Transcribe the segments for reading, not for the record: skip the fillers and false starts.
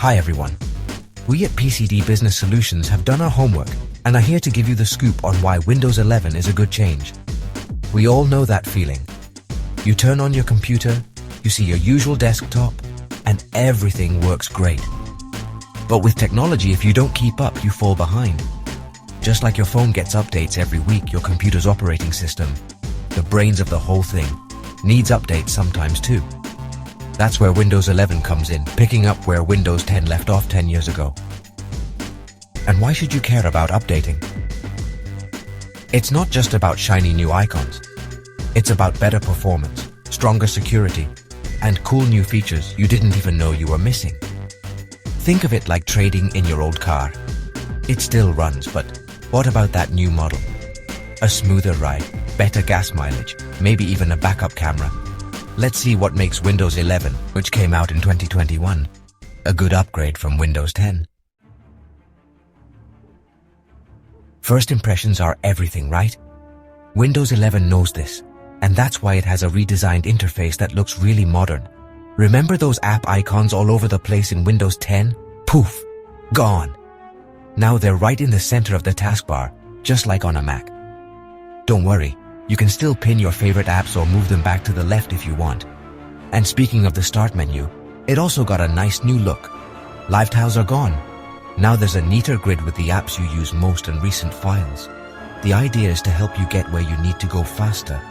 Hi everyone. We at PCD Business Solutions have done our homework and are here to give you the scoop on why Windows 11 is a good change. We all know that feeling. You turn on your computer, you see your usual desktop, and everything works great. But with technology, if you don't keep up, you fall behind. Just like your phone gets updates every week, your computer's operating system, the brains of the whole thing, needs updates sometimes too. That's where Windows 11 comes in, picking up where Windows 10 left off 10 years ago. And why should you care about updating? It's not just about shiny new icons. It's about better performance, stronger security, and cool new features you didn't even know you were missing. Think of it like trading in your old car. It still runs, but what about that new model? A smoother ride, better gas mileage, maybe even a backup camera. Let's see what makes Windows 11, which came out in 2021, a good upgrade from Windows 10. First impressions are everything, right? Windows 11 knows this, and that's why it has a redesigned interface that looks really modern. Remember those app icons all over the place in Windows 10? Poof! Gone! Now they're right in the center of the taskbar, just like on a Mac. Don't worry, you can still pin your favorite apps or move them back to the left if you want. And speaking of the Start menu, it also got a nice new look. Live tiles are gone. Now there's a neater grid with the apps you use most and recent files. The idea is to help you get where you need to go faster.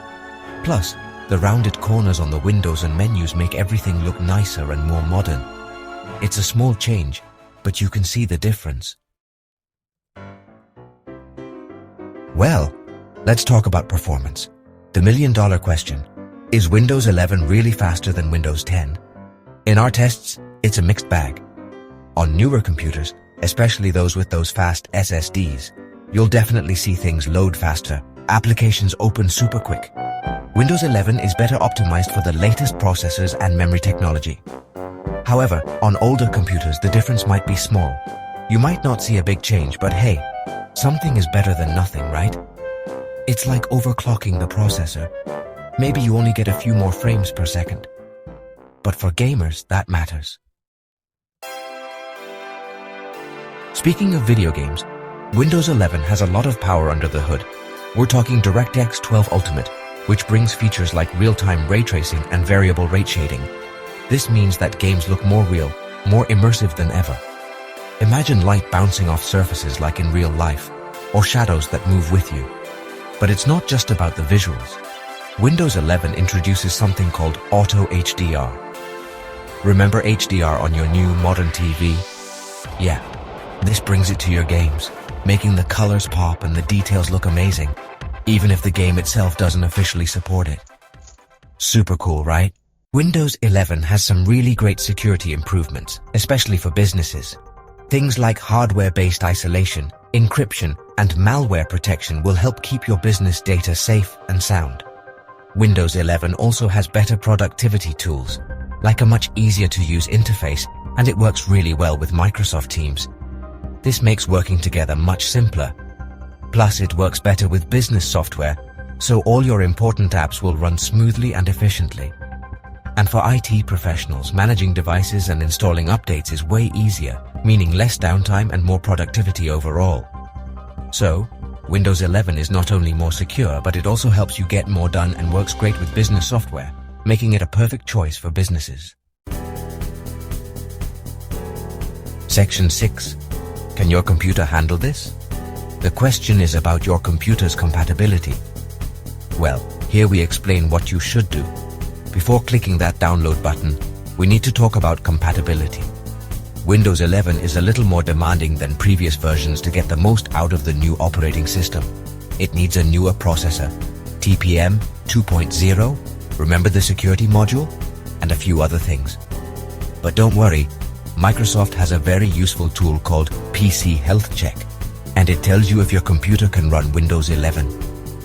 Plus, the rounded corners on the windows and menus make everything look nicer and more modern. It's a small change, but you can see the difference. Well, let's talk about performance. The million-dollar question. Is Windows 11 really faster than Windows 10? In our tests, it's a mixed bag. On newer computers, especially those with those fast SSDs, you'll definitely see things load faster, applications open super quick. Windows 11 is better optimized for the latest processors and memory technology. However, on older computers, the difference might be small. You might not see a big change, but hey, something is better than nothing, right? It's like overclocking the processor. Maybe you only get a few more frames per second. But for gamers, that matters. Speaking of video games, Windows 11 has a lot of power under the hood. We're talking DirectX 12 Ultimate, which brings features like real-time ray tracing and variable rate shading. This means that games look more real, more immersive than ever. Imagine light bouncing off surfaces like in real life, or shadows that move with you. But it's not just about the visuals. Windows 11 introduces something called Auto HDR. Remember HDR on your new modern TV? Yeah, this brings it to your games, making the colors pop and the details look amazing, even if the game itself doesn't officially support it. Super cool, right? Windows 11 has some really great security improvements, especially for businesses. Things like hardware-based isolation, encryption, and malware protection will help keep your business data safe and sound. Windows 11 also has better productivity tools, like a much easier-to-use interface, and it works really well with Microsoft Teams. This makes working together much simpler. Plus, it works better with business software, so all your important apps will run smoothly and efficiently. And for IT professionals, managing devices and installing updates is way easier, meaning less downtime and more productivity overall. So, Windows 11 is not only more secure, but it also helps you get more done and works great with business software, making it a perfect choice for businesses. Section 6. Can your computer handle this? The question is about your computer's compatibility. Well, here we explain what you should do. Before clicking that download button, we need to talk about compatibility. Windows 11 is a little more demanding than previous versions to get the most out of the new operating system. It needs a newer processor, TPM 2.0, remember the security module, and a few other things. But don't worry, Microsoft has a very useful tool called PC Health Check, and it tells you if your computer can run Windows 11.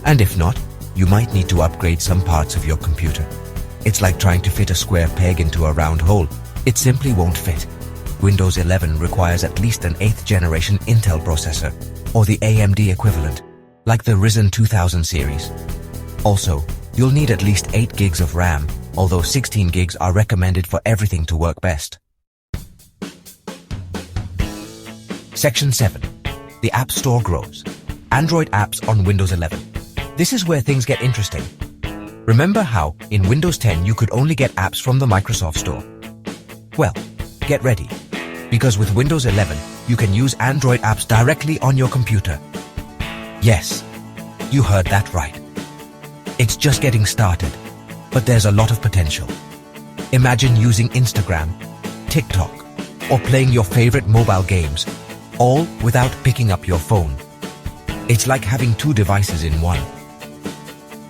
And if not, you might need to upgrade some parts of your computer. It's like trying to fit a square peg into a round hole. It simply won't fit. Windows 11 requires at least an 8th generation Intel processor, or the AMD equivalent, like the Ryzen 2000 series. Also, you'll need at least 8 gigs of RAM, although 16 gigs are recommended for everything to work best. Section 7. The App Store grows. Android apps on Windows 11. This is where things get interesting. Remember how, in Windows 10, you could only get apps from the Microsoft Store? Well, get ready, because with Windows 11, you can use Android apps directly on your computer. Yes, you heard that right. It's just getting started, but there's a lot of potential. Imagine using Instagram, TikTok, or playing your favorite mobile games, all without picking up your phone. It's like having two devices in one.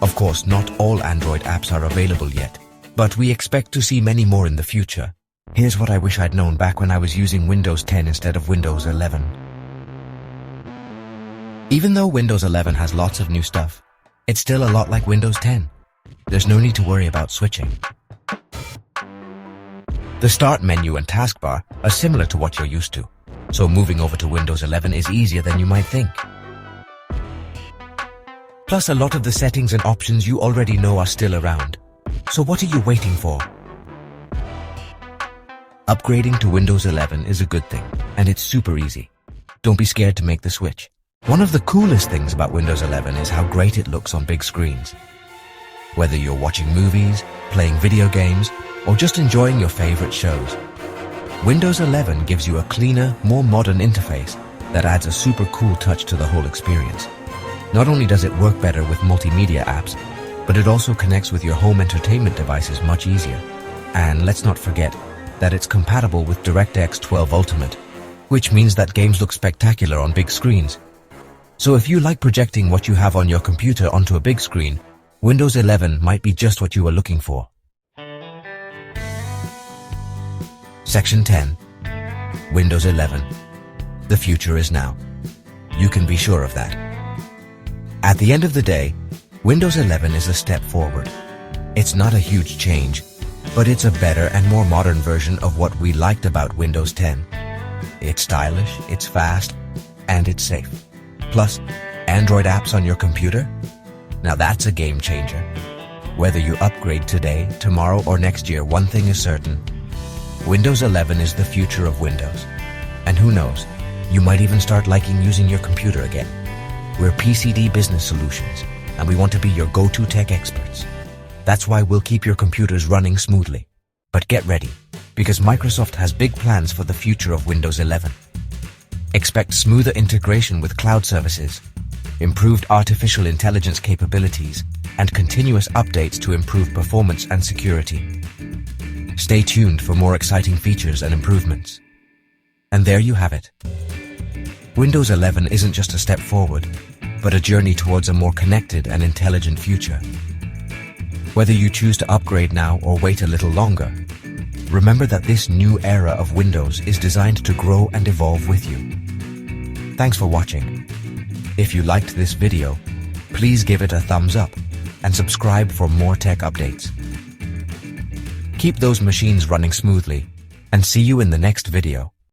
Of course, not all Android apps are available yet, but we expect to see many more in the future. Here's what I wish I'd known back when I was using Windows 10 instead of Windows 11. Even though Windows 11 has lots of new stuff, it's still a lot like Windows 10. There's no need to worry about switching. The Start menu and taskbar are similar to what you're used to, so moving over to Windows 11 is easier than you might think. Plus, a lot of the settings and options you already know are still around. So what are you waiting for? Upgrading to Windows 11 is a good thing, and it's super easy. Don't be scared to make the switch. One of the coolest things about Windows 11 is how great it looks on big screens. Whether you're watching movies, playing video games, or just enjoying your favorite shows, Windows 11 gives you a cleaner, more modern interface that adds a super cool touch to the whole experience. Not only does it work better with multimedia apps, but it also connects with your home entertainment devices much easier. And let's not forget that it's compatible with DirectX 12 Ultimate, which means that games look spectacular on big screens. So if you like projecting what you have on your computer onto a big screen, Windows 11 might be just what you were looking for. Section 10. Windows 11. The future is now. You can be sure of that. At the end of the day, Windows 11 is a step forward. It's not a huge change, but it's a better and more modern version of what we liked about Windows 10. It's stylish, it's fast, and it's safe. Plus, Android apps on your computer? Now that's a game changer. Whether you upgrade today, tomorrow, or next year, one thing is certain. Windows 11 is the future of Windows. And who knows, you might even start liking using your computer again. We're PCD Business Solutions, and we want to be your go-to tech experts. That's why we'll keep your computers running smoothly. But get ready, because Microsoft has big plans for the future of Windows 11. Expect smoother integration with cloud services, improved artificial intelligence capabilities, and continuous updates to improve performance and security. Stay tuned for more exciting features and improvements. And there you have it. Windows 11 isn't just a step forward, but a journey towards a more connected and intelligent future. Whether you choose to upgrade now or wait a little longer, remember that this new era of Windows is designed to grow and evolve with you. Thanks for watching. If you liked this video, please give it a thumbs up and subscribe for more tech updates. Keep those machines running smoothly, and see you in the next video.